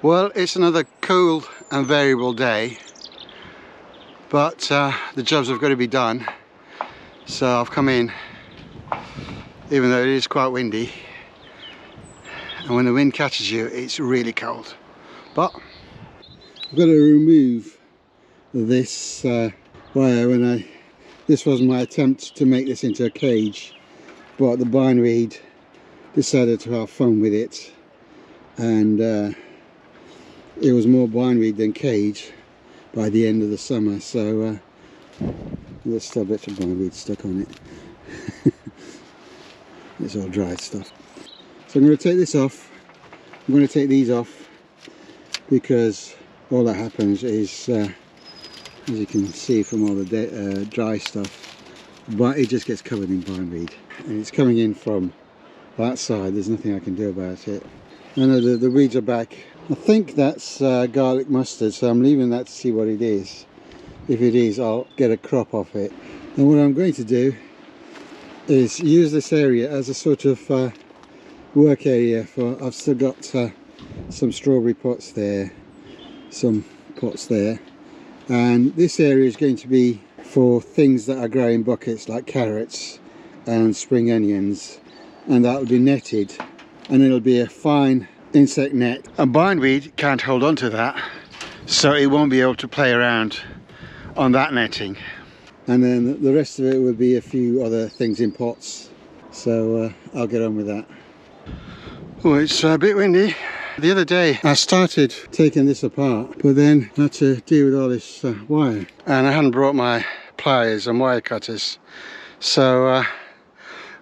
Well, it's another cool and variable day, but the jobs have got to be done. So I've come in, even though it is quite windy, and when the wind catches you, it's really cold. But I've got to remove this wire. This was my attempt to make this into a cage, but the bindweed decided to have fun with it, and it was more bindweed than cage by the end of the summer. So there's still bits of bindweed stuck on it. It's all dried stuff. So I'm going to take this off. I'm going to take these off, because all that happens is, as you can see from all the dry stuff, but it just gets covered in bindweed, and it's coming in from that side. There's nothing I can do about it. I know the weeds are back. I think that's garlic mustard, so I'm leaving that to see what it is. If it is, I'll get a crop off it. And what I'm going to do is use this area as a sort of work area for. I've still got some strawberry pots there, some pots there, and this area is going to be for things that are growing buckets, like carrots and spring onions, and that will be netted, and it'll be a fine insect net. And bindweed can't hold on to that, so it won't be able to play around on that netting. And then the rest of it will be a few other things in pots, so I'll get on with that. Oh, it's a bit windy. The other day I started taking this apart, but then I had to deal with all this wire, and I hadn't brought my pliers and wire cutters, so I'm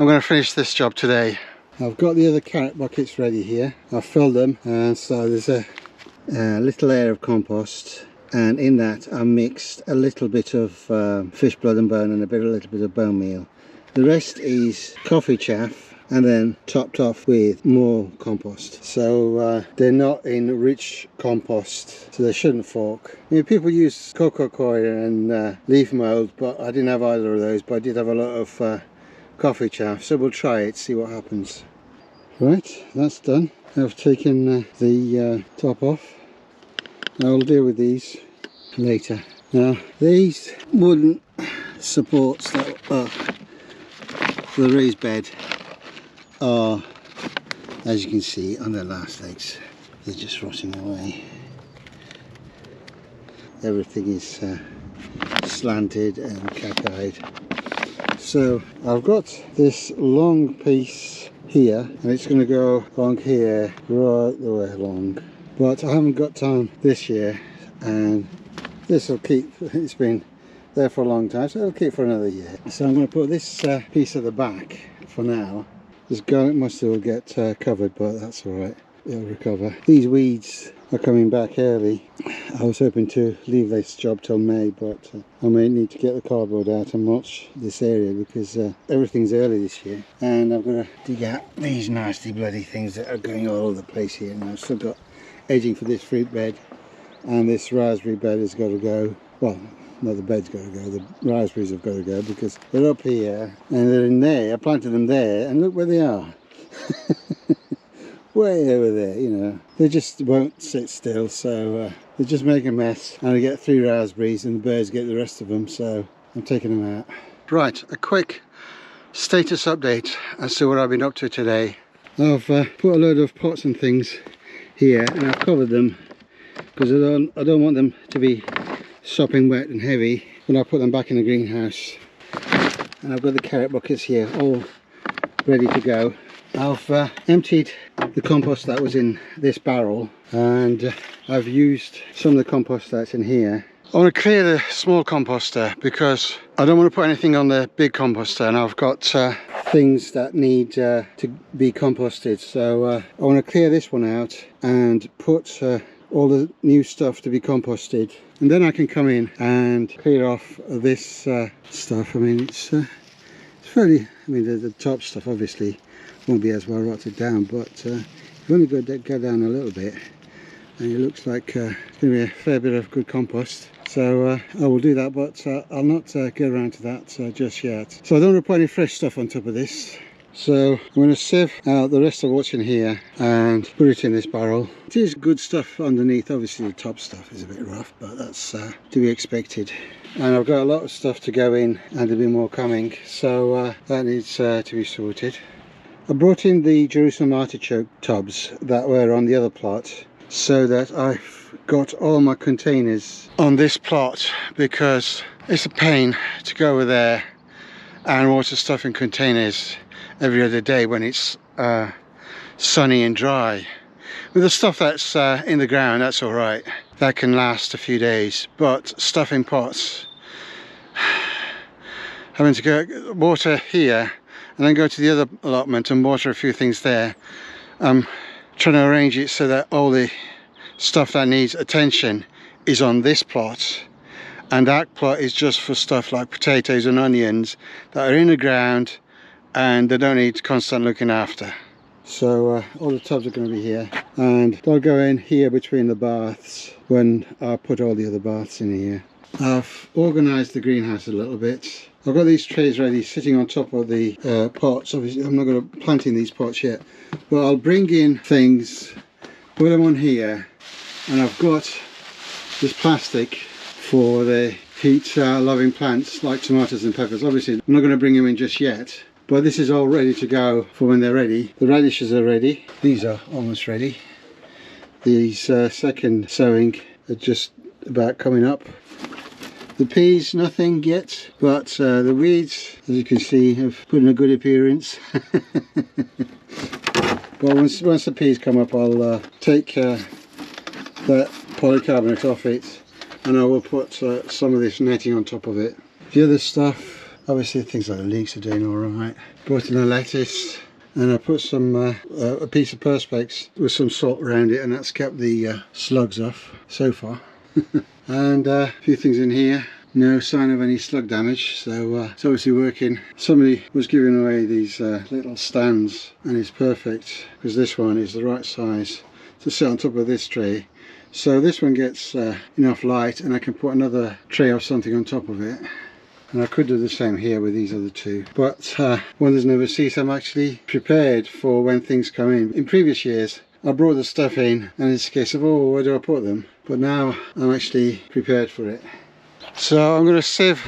going to finish this job today. I've got the other carrot buckets ready here. I've filled them, and so there's a little layer of compost, and in that I mixed a little bit of fish blood and bone and a little bit of bone meal. The rest is coffee chaff, and then topped off with more compost. So they're not in rich compost, so they shouldn't fork. I mean, people use cocoa coir and leaf mould, but I didn't have either of those, but I did have a lot of coffee chaff, so we'll try it, see what happens. Right, that's done. I've taken the top off. I'll deal with these later. Now, these wooden supports that are for the raised bed are, as you can see, on their last legs. They're just rotting away. Everything is slanted and cockeyed. So I've got this long piece here, and it's going to go along here, right the way along. But I haven't got time this year, and this will keep, it's been there for a long time, so it'll keep for another year. So I'm going to put this piece at the back for now. This garlic mustard will get covered, but that's alright, it'll recover. These weeds are coming back early. I was hoping to leave this job till May, but I may need to get the cardboard out and mulch this area, because everything's early this year, and I've got to dig out these nasty bloody things that are going all over the place here. And I've still got edging for this fruit bed, and this raspberry bed has got to go. Well, no, the bed's got to go, the raspberries have got to go, because they're up here and they're in there. I planted them there, and look where they are. Way over there, you know. They just won't sit still, so they just make a mess, and I get 3 raspberries and the birds get the rest of them, so I'm taking them out. Right, a quick status update as to what I've been up to today. I've put a load of pots and things here, and I've covered them because I don't want them to be sopping wet and heavy when I put them back in the greenhouse. And I've got the carrot buckets here all ready to go. I've emptied the compost that was in this barrel, and I've used some of the compost that's in here. I want to clear the small composter because I don't want to put anything on the big composter, and I've got things that need to be composted, so I want to clear this one out and put all the new stuff to be composted, and then I can come in and clear off this stuff. I mean, it's fairly, I mean, the top stuff obviously won't be as well rotted down, but you've only got to go down a little bit, and it looks like it's going to be a fair bit of good compost. So I will do that, but I'll not get around to that just yet. So I don't want to put any fresh stuff on top of this. So I'm going to sieve out the rest of what's in here and put it in this barrel. It is good stuff underneath. Obviously the top stuff is a bit rough, but that's to be expected. And I've got a lot of stuff to go in, and there'll be more coming, so that needs to be sorted. I brought in the Jerusalem artichoke tubs that were on the other plot, so that I've got all my containers on this plot, because it's a pain to go over there and water stuff in containers every other day when it's sunny and dry. With the stuff that's in the ground, that's all right, that can last a few days, but stuff in pots, having to go water here and then go to the other allotment and water a few things there. I'm trying to arrange it so that all the stuff that needs attention is on this plot, and that plot is just for stuff like potatoes and onions that are in the ground and they don't need constant looking after. So all the tubs are going to be here, and they'll go in here between the baths when I put all the other baths in here. I've organised the greenhouse a little bit. I've got these trays ready sitting on top of the pots. Obviously I'm not going to plant in these pots yet, but I'll bring in things, put them on here, and I've got this plastic for the heat loving plants like tomatoes and peppers. Obviously I'm not going to bring them in just yet, but this is all ready to go for when they're ready. The radishes are ready. These are almost ready. These second sowing are just about coming up. The peas, nothing yet, but the weeds, as you can see, have put in a good appearance. But once the peas come up, I'll take that polycarbonate off it, and I will put some of this netting on top of it. The other stuff, obviously things like the leeks are doing all right. Brought in a lettuce, and I put some a piece of perspex with some salt around it, and that's kept the slugs off so far. And a few things in here, no sign of any slug damage, so it's obviously working. Somebody was giving away these little stands, and it's perfect because this one is the right size to sit on top of this tray. So this one gets enough light, and I can put another tray or something on top of it. And I could do the same here with these other two, but wonders never cease. I'm actually prepared for when things come in. In previous years I brought the stuff in and it's a case of, oh, where do I put them? But now I'm actually prepared for it. So I'm going to sieve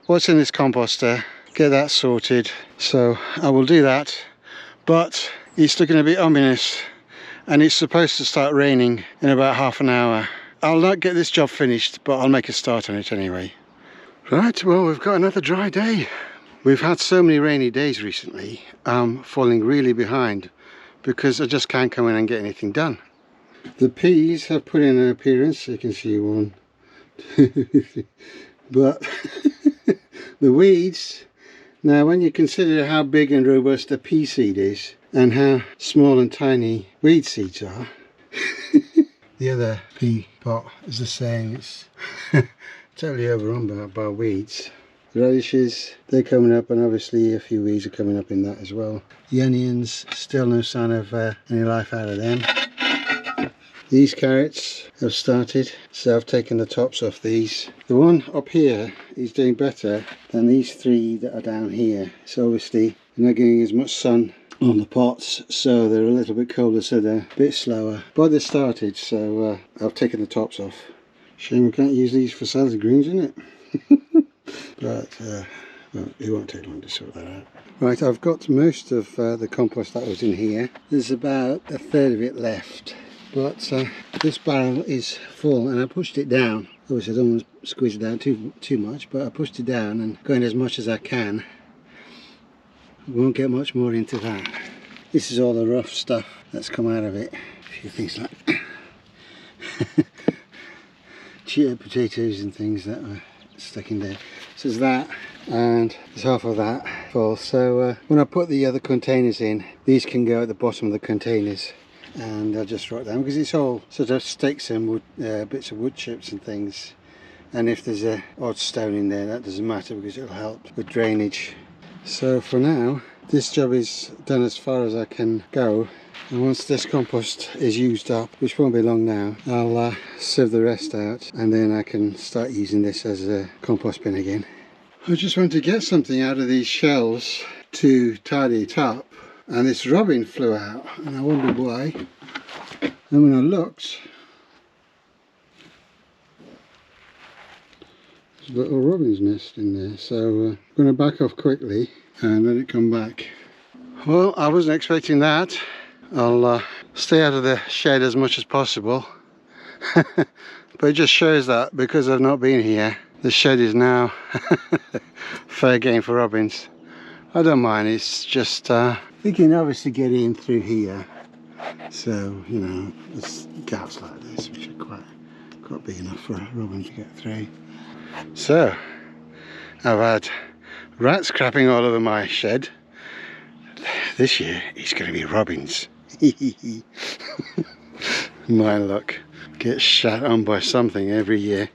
what's in this composter, get that sorted. So I will do that, but it's looking a bit ominous, and it's supposed to start raining in about half an hour. I'll not get this job finished, but I'll make a start on it anyway. Right, well, we've got another dry day. We've had so many rainy days recently, I'm falling really behind because I just can't come in and get anything done. The peas have put in an appearance, so you can see one, but the weeds, now when you consider how big and robust a pea seed is and how small and tiny weed seeds are, the other pea pot is the same, it's totally overrun by weeds. The radishes, they're coming up, and obviously a few weeds are coming up in that as well. The onions, still no sign of any life out of them. These carrots have started, so I've taken the tops off these. The one up here is doing better than these three that are down here. So obviously they're not getting as much sun on the pots, so they're a little bit colder, so they're a bit slower. But they started, so I've taken the tops off. Shame we can't use these for salad greens, isn't it? But well, it won't take long to sort that out. Right, I've got most of the compost that was in here. There's about a third of it left, but this barrel is full, and I pushed it down. Obviously I don't want to squeeze it down too much, but I pushed it down and going as much as I can. I won't get much more into that. This is all the rough stuff that's come out of it. A few things like cheetah potatoes and things that are stuck in there. So there's that, and there's half of that full. So when I put the other containers in, these can go at the bottom of the containers, and I'll just write down, because it's all sort of sticks and wood, bits of wood chips and things, and if there's a odd stone in there, that doesn't matter because it'll help with drainage. So for now this job is done as far as I can go, and once this compost is used up, which won't be long now, I'll sieve the rest out, and then I can start using this as a compost bin again. I just want to get something out of these shelves to tidy it up, and this robin flew out, and I wondered why. And when I looked, there's a little robin's nest in there, so I'm going to back off quickly and let it come back. Well, I wasn't expecting that. I'll stay out of the shed as much as possible. But it just shows that because I've not been here, the shed is now fair game for robins. I don't mind, it's just they can obviously get in through here, so you know there's gaps like this which are quite big enough for a robin to get through. So I've had rats crapping all over my shed. This year it's going to be robins. My luck, get shat on by something every year.